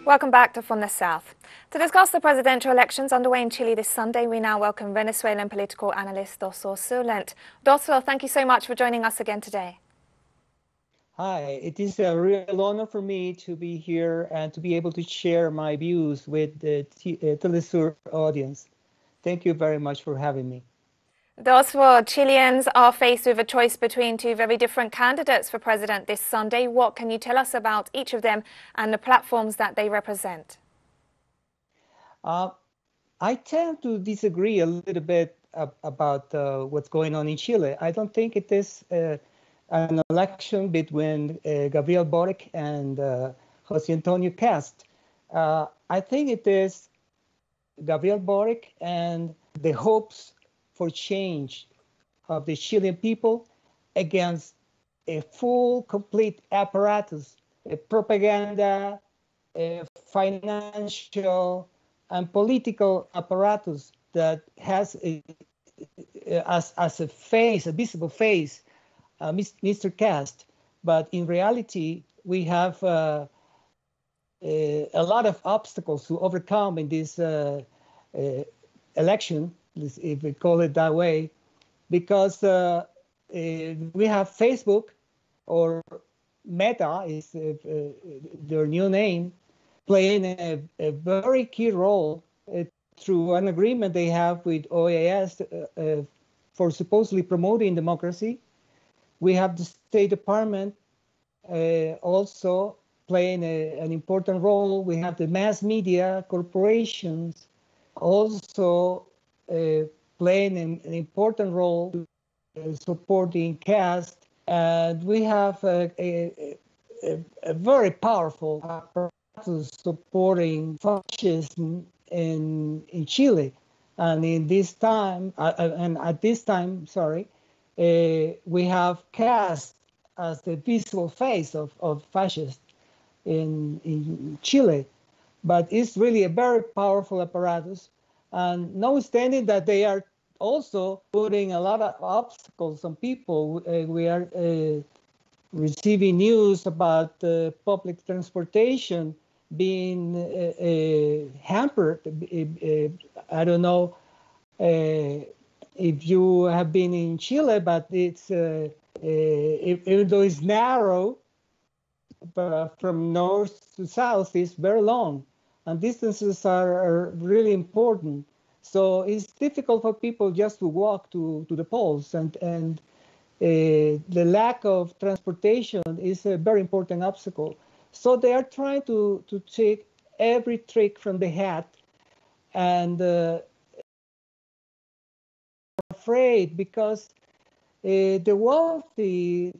Welcome back to From the South. To discuss the presidential elections underway in Chile this Sunday, we now welcome Venezuelan political analyst Dozthor Zurlent. Dozthor, thank you so much for joining us again today. Hi, it is a real honor for me to be here and to be able to share my views with the TeleSUR audience. Thank you very much for having me. Dozthor, Chileans are faced with a choice between two very different candidates for president this Sunday. What can you tell us about each of them and the platforms that they represent? I tend to disagree a little bit about what's going on in Chile. I don't think it is an election between Gabriel Boric and José Antonio Cast. I think it is Gabriel Boric and the hopes for change of the Chilean people against a full, complete apparatus, a propaganda, a financial and political apparatus that has as a face, a visible face, Mr. Cast. But in reality, we have a lot of obstacles to overcome in this election, if we call it that way, because we have Facebook, or Meta is their new name, playing a very key role through an agreement they have with OAS for supposedly promoting democracy. We have the State Department also playing an important role. We have the mass media corporations also playing an important role supporting Cast. And we have a very powerful apparatus supporting fascism in Chile. And in this time, at this time, we have Cast as the visual face of fascists in Chile. But it's really a very powerful apparatus. And notwithstanding that they are also putting a lot of obstacles on people, we are receiving news about public transportation being hampered. I don't know if you have been in Chile, but it's even though it's narrow, but from north to south, it's very long, and distances are really important. So it's difficult for people just to walk to the polls, and the lack of transportation is a very important obstacle. So they are trying to take every trick from the hat, and afraid because the wealthy,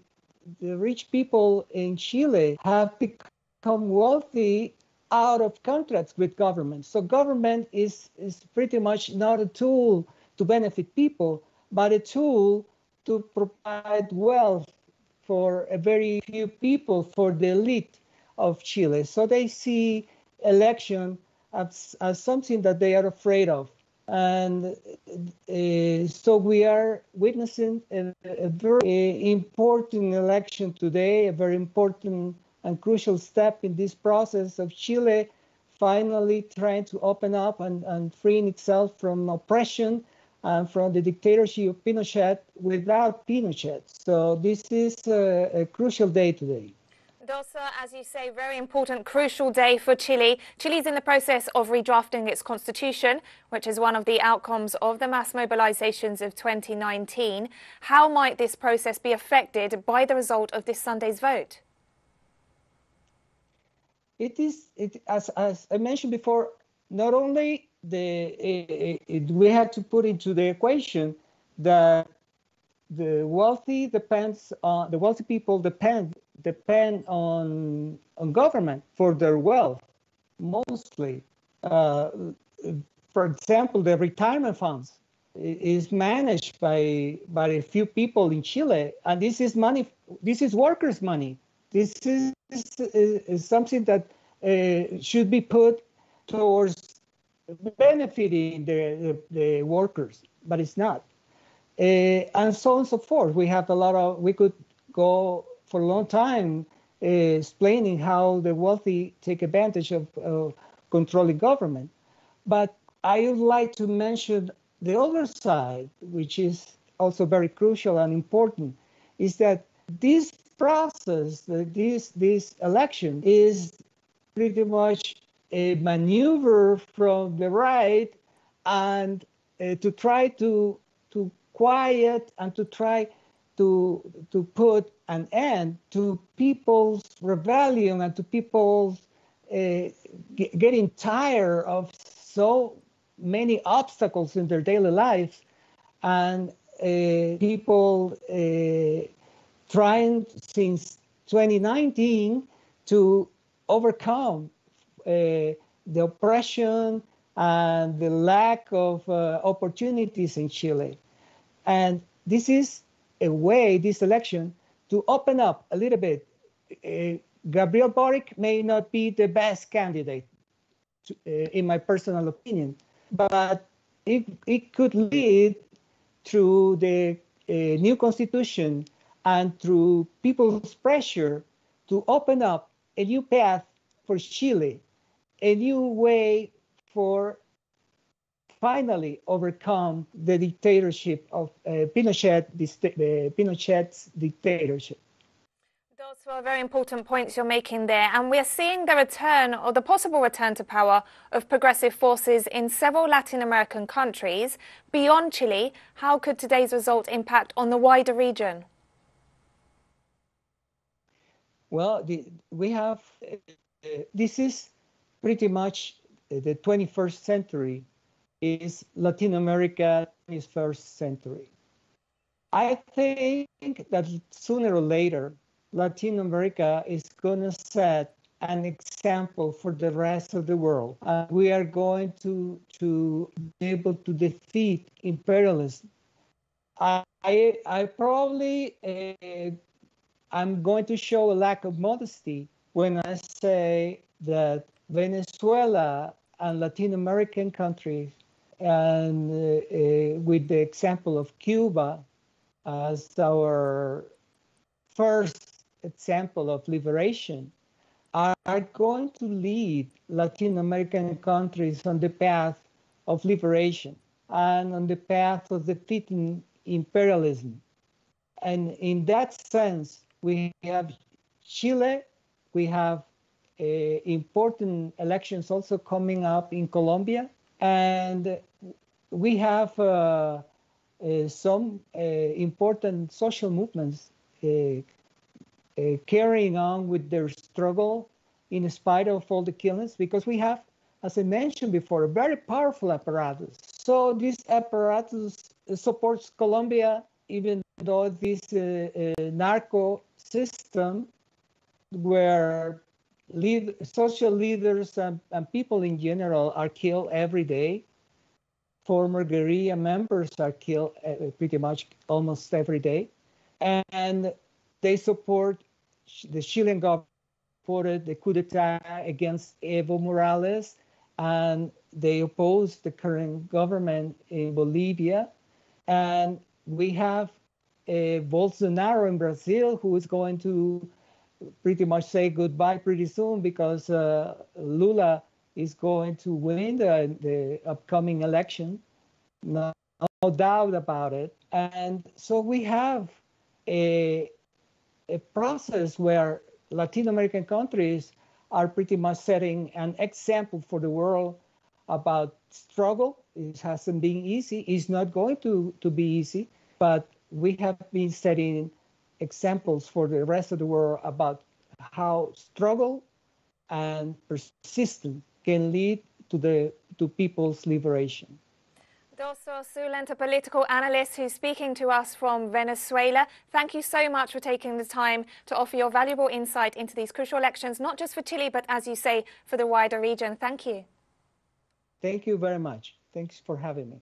the rich people in Chile have become wealthy out of contracts with government. So government is pretty much not a tool to benefit people, but a tool to provide wealth for a very few people, for the elite of Chile. So they see election as something that they are afraid of. And so we are witnessing a very important election today, a very important and crucial step in this process of Chile finally trying to open up and freeing itself from oppression and from the dictatorship of Pinochet without Pinochet. So this is a crucial day today. Dozthor, as you say, very important, crucial day for Chile. Chile is in the process of redrafting its constitution, which is one of the outcomes of the mass mobilizations of 2019. How might this process be affected by the result of this Sunday's vote? As I mentioned before, not only we have to put into the equation that the wealthy people depend on government for their wealth, mostly. For example, the retirement funds is managed by a few people in Chile, and this is money. This is workers' money. This is something that should be put towards benefiting the workers, but it's not. And so on and so forth. We have a lot of, we could go for a long time explaining how the wealthy take advantage of controlling government. But I would like to mention the other side, which is also very crucial and important, is that this process, this election, is pretty much a maneuver from the right and to try to quiet and to try to put an end to people's rebellion and to people's getting tired of so many obstacles in their daily lives, and people trying since 2019 to overcome the oppression and the lack of opportunities in Chile. And this is a way, this election, to open up a little bit. Gabriel Boric may not be the best candidate, in my personal opinion, but it could lead through the new constitution and through people's pressure to open up a new path for Chile, a new way for finally overcome the dictatorship of Pinochet's dictatorship. Those were very important points you're making there. And we're seeing the return or the possible return to power of progressive forces in several Latin American countries. Beyond Chile, how could today's result impact on the wider region? Well, we have, this is pretty much the 21st century is Latin America 21st century. I think that sooner or later, Latin America is going to set an example for the rest of the world. We are going to be able to defeat imperialism. I probably I'm going to show a lack of modesty when I say that Venezuela and Latin American countries, and with the example of Cuba as our first example of liberation, are going to lead Latin American countries on the path of liberation and on the path of defeating imperialism. And in that sense, we have Chile, we have important elections also coming up in Colombia, and we have some important social movements carrying on with their struggle in spite of all the killings, because we have, as I mentioned before, a very powerful apparatus. So this apparatus supports Colombia, even though this narco system where social leaders and people in general are killed every day. Former guerrilla members are killed pretty much almost every day. And they support the Chilean government, supported the coup d'etat against Evo Morales, and they oppose the current government in Bolivia. And we have Bolsonaro in Brazil, who is going to pretty much say goodbye pretty soon, because Lula is going to win the upcoming election, no doubt about it. And so we have a process where Latin American countries are pretty much setting an example for the world about struggle. It hasn't been easy. It's not going to be easy, but we have been setting examples for the rest of the world about how struggle and persistence can lead to people's liberation. Dozthor Zurlent, a political analyst who's speaking to us from Venezuela. Thank you so much for taking the time to offer your valuable insight into these crucial elections, not just for Chile, but as you say, for the wider region. Thank you. Thank you very much. Thanks for having me.